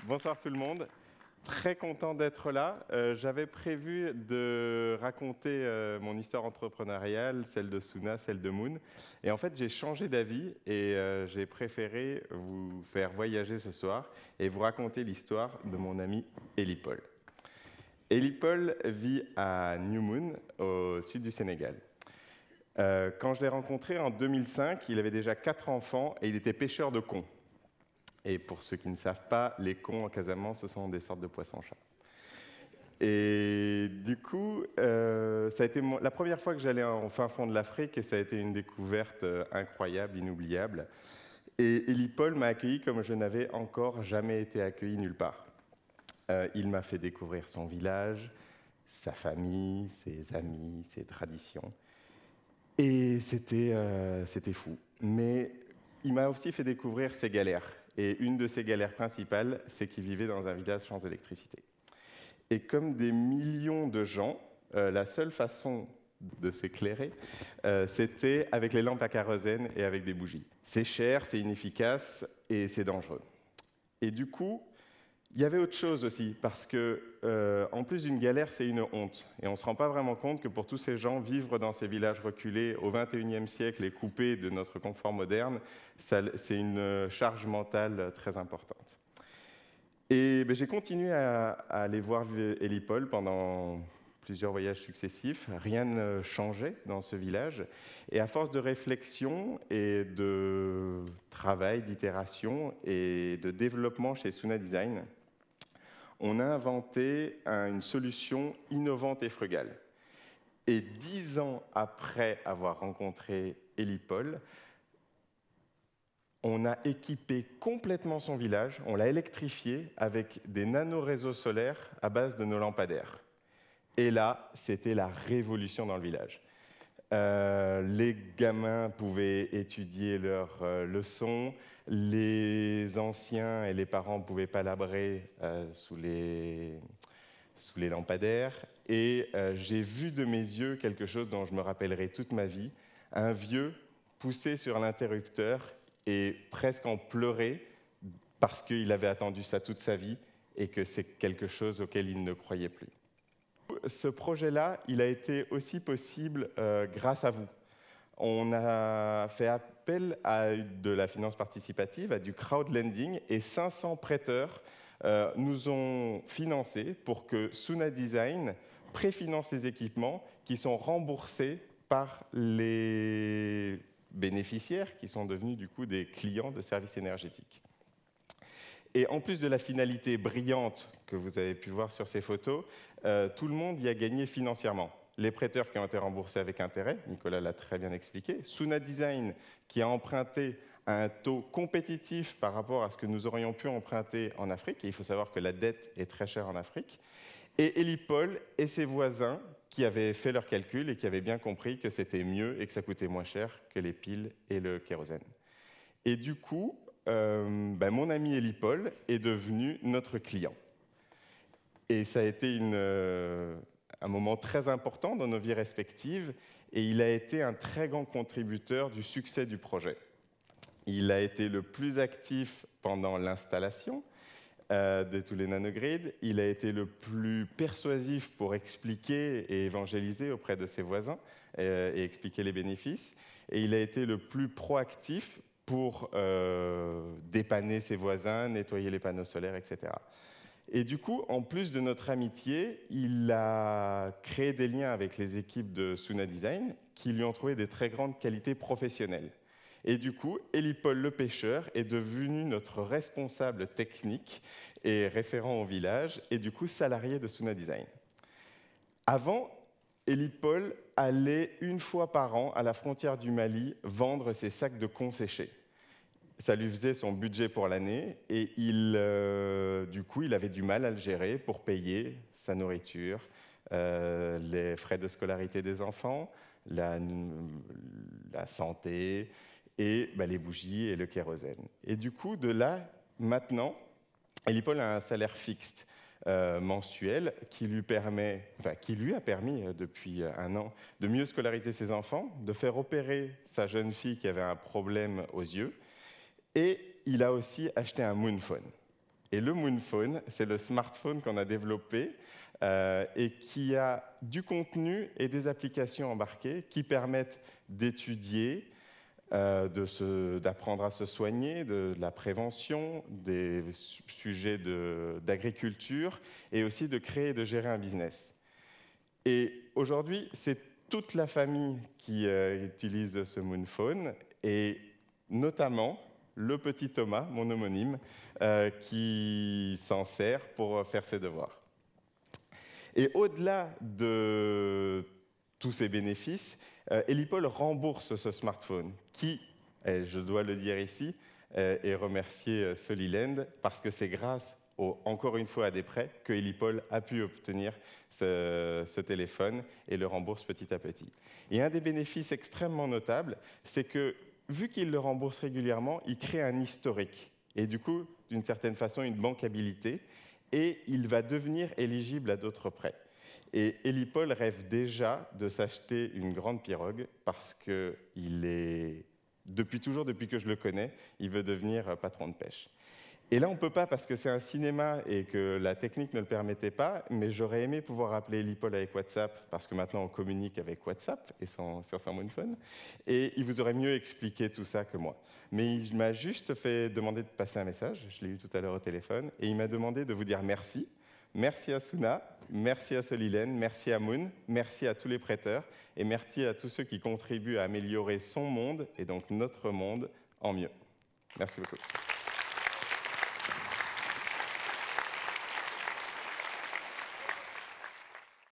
Bonsoir tout le monde. Très content d'être là. J'avais prévu de raconter mon histoire entrepreneuriale, celle de Suna, celle de Moon. Et en fait, j'ai changé d'avis et j'ai préféré vous faire voyager ce soir et vous raconter l'histoire de mon ami Eli Paul. Eli Paul vit à New Moon, au sud du Sénégal. Quand je l'ai rencontré en 2005, il avait déjà 4 enfants et il était pêcheur de thon. Et pour ceux qui ne savent pas, les thons en Casamance, ce sont des sortes de poissons-chats. Et du coup, ça a été la première fois que j'allais au fin fond de l'Afrique et ça a été une découverte incroyable, inoubliable. Et Eli Paul m'a accueilli comme je n'avais encore jamais été accueilli nulle part. Il m'a fait découvrir son village, sa famille, ses amis, ses traditions. Et c'était fou. Mais il m'a aussi fait découvrir ses galères. Et une de ses galères principales, c'est qu'il vivait dans un village sans électricité. Et comme des millions de gens, la seule façon de s'éclairer, c'était avec les lampes à kérosène et avec des bougies. C'est cher, c'est inefficace et c'est dangereux. Et du coup, il y avait autre chose aussi, parce que, en plus d'une galère, c'est une honte. Et on ne se rend pas vraiment compte que pour tous ces gens, vivre dans ces villages reculés au XXIe siècle et coupés de notre confort moderne, c'est une charge mentale très importante. Et j'ai continué à aller voir Eli Paul pendant plusieurs voyages successifs. Rien ne changeait dans ce village. Et à force de réflexion et de travail, d'itération et de développement chez Suna Design, on a inventé une solution innovante et frugale. Et 10 ans après avoir rencontré Eli Paul, on a équipé complètement son village, on l'a électrifié avec des nanoréseaux solaires à base de nos lampadaires. Et là, c'était la révolution dans le village. Les gamins pouvaient étudier leurs leçons, les anciens et les parents pouvaient palabrer sous les lampadaires. Et j'ai vu de mes yeux quelque chose dont je me rappellerai toute ma vie, un vieux poussé sur l'interrupteur et presque en pleurer parce qu'il avait attendu ça toute sa vie et que c'est quelque chose auquel il ne croyait plus. Ce projet-là, il a été aussi possible grâce à vous. On a fait appel à de la finance participative, à du crowdlending, et 500 prêteurs nous ont financés pour que Suna Design préfinance les équipements qui sont remboursés par les bénéficiaires qui sont devenus du coup des clients de services énergétiques. Et en plus de la finalité brillante que vous avez pu voir sur ces photos, tout le monde y a gagné financièrement. Les prêteurs qui ont été remboursés avec intérêt, Nicolas l'a très bien expliqué, Suna Design qui a emprunté à un taux compétitif par rapport à ce que nous aurions pu emprunter en Afrique, et il faut savoir que la dette est très chère en Afrique, et Eli Paul et ses voisins qui avaient fait leurs calculs et qui avaient bien compris que c'était mieux et que ça coûtait moins cher que les piles et le kérosène. Et du coup, mon ami Eli Paul est devenu notre client. Et ça a été un moment très important dans nos vies respectives, et il a été un très grand contributeur du succès du projet. Il a été le plus actif pendant l'installation de tous les nanogrids, il a été le plus persuasif pour expliquer et évangéliser auprès de ses voisins et expliquer les bénéfices, et il a été le plus proactif pour dépanner ses voisins, nettoyer les panneaux solaires, etc. Et du coup, en plus de notre amitié, il a créé des liens avec les équipes de Suna Design qui lui ont trouvé des très grandes qualités professionnelles. Et du coup, Eli Paul le pêcheur est devenu notre responsable technique et référent au village, et du coup salarié de Suna Design. Avant, Eli Paul allait une fois par an à la frontière du Mali vendre ses sacs de thon séchés. Ça lui faisait son budget pour l'année, et du coup, il avait du mal à le gérer pour payer sa nourriture, les frais de scolarité des enfants, la santé, et les bougies et le kérosène. Et du coup, de là, maintenant, Eli Paul a un salaire fixe mensuel qui lui a permis depuis un an de mieux scolariser ses enfants, de faire opérer sa jeune fille qui avait un problème aux yeux, et il a aussi acheté un Moonphone. Et le Moonphone, c'est le smartphone qu'on a développé et qui a du contenu et des applications embarquées qui permettent d'étudier, d'apprendre à se soigner, de la prévention, des sujets d'agriculture et aussi de créer et de gérer un business. Et aujourd'hui, c'est toute la famille qui utilise ce Moonphone et notamment le petit Thomas, mon homonyme, qui s'en sert pour faire ses devoirs. Et au-delà de tous ces bénéfices, Helipol rembourse ce smartphone qui, je dois le dire ici, et remercier Soliland parce que c'est grâce, encore une fois, à des prêts que Helipol a pu obtenir ce téléphone et le rembourse petit à petit. Et un des bénéfices extrêmement notables, c'est que vu qu'il le rembourse régulièrement, il crée un historique et du coup, d'une certaine façon, une bancabilité et il va devenir éligible à d'autres prêts. Et Helipol rêve déjà de s'acheter une grande pirogue parce qu'il est, depuis que je le connais, il veut devenir patron de pêche. Et là, on ne peut pas parce que c'est un cinéma et que la technique ne le permettait pas, mais j'aurais aimé pouvoir appeler Helipol avec WhatsApp parce que maintenant on communique avec WhatsApp et sur son Moonphone, et il vous aurait mieux expliqué tout ça que moi. Mais il m'a juste fait demander de passer un message, je l'ai eu tout à l'heure au téléphone, et il m'a demandé de vous dire merci. Merci à Suna, merci à Solilen, merci à Moon, merci à tous les prêteurs et merci à tous ceux qui contribuent à améliorer son monde et donc notre monde en mieux. Merci beaucoup.